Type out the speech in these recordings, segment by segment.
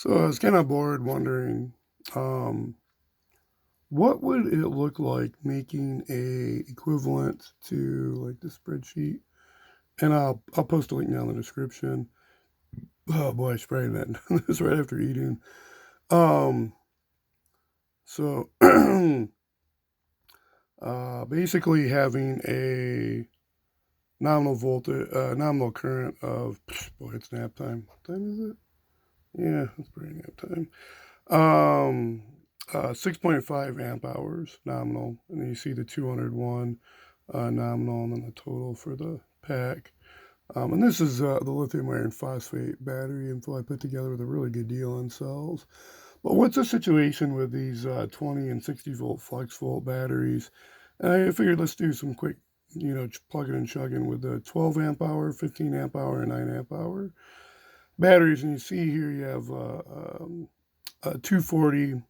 So I was kind of bored wondering, um, what would it look like making a equivalent to like the spreadsheet? And I'll post a link down in the description. Oh boy, I sprayed that. This right after eating. Um, so basically having a nominal voltage, nominal current of boy, it's nap time. What time is it? Yeah, it's pretty nap time. 6.5 amp hours nominal, and then you see the 201 nominal, and then the total for the pack. And this is the lithium iron phosphate battery info I put together with a really good deal on cells. But what's the situation with these 20 and 60 volt FlexVolt batteries? And I figured let's do some quick, plugging and chugging with the 12 amp hour, 15 amp hour, and 9 amp hour batteries. And you see here you have 240,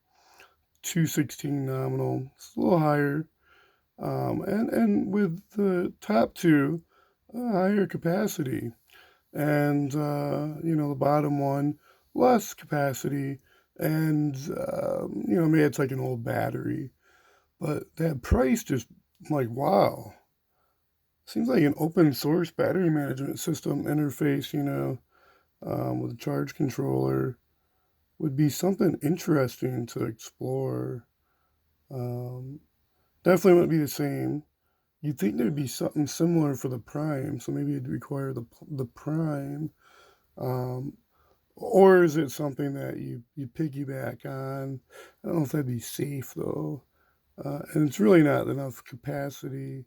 216 nominal. It's a little higher. And with the top two, higher capacity. And, the bottom one, less capacity. And, maybe it's like an old battery. But that price just, like, wow. Seems like an open source battery management system interface, with a charge controller would be something interesting to explore. Um, Definitely wouldn't be the same. You'd think there'd be something similar for the Prime, so maybe it'd require the Prime. Um, or is it something that you piggyback on? I don't know if that'd be safe though. And it's really not enough capacity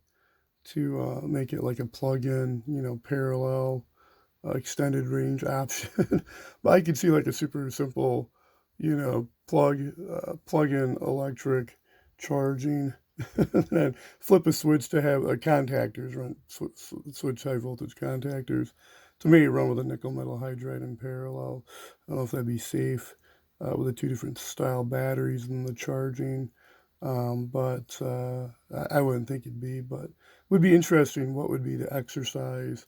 to make it like a plug-in, parallel extended range option. But I could see like a super simple, plug-in electric charging, and then flip a switch to have contactors run switch high voltage contactors. To me, run with a nickel metal hydride in parallel. I don't know if that'd be safe with the two different style batteries and the charging. But I wouldn't think it'd be, but would be interesting. What would be the exercise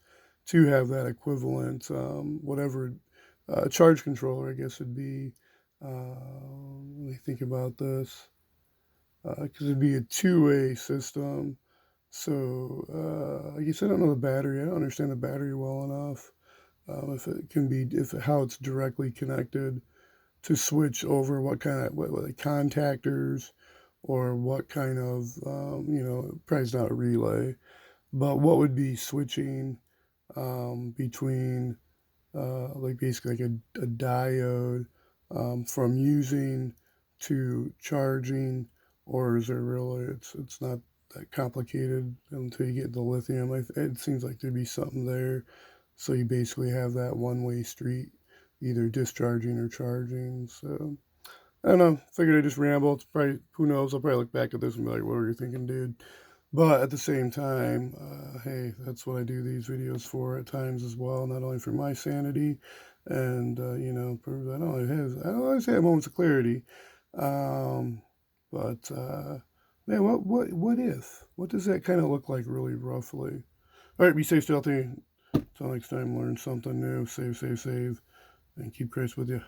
to have that equivalent, whatever charge controller, I guess it'd be. Let me think about this, because it'd be a two-way system. So I guess I don't know the battery. I don't understand the battery well enough. If it can be, if how it's directly connected to switch over what kind of what the contactors or what kind of probably it's not a relay, but what would be switching between like basically like a diode from using to charging, or is there really it's not that complicated until you get the lithium. It seems like there'd be something there, so you basically have that one-way street, either discharging or charging. So I don't know. Figured I just ramble. It's probably, who knows? I'll probably look back at this and be like, what were you thinking, dude? But at the same time, hey, that's what I do these videos for at times as well. Not only for my sanity, and I don't always have moments of clarity. Um, but man, what if? What does that kind of look like, really roughly? All right, be safe, stealthy. Until next time, learn something new. Save, and keep Christ with you.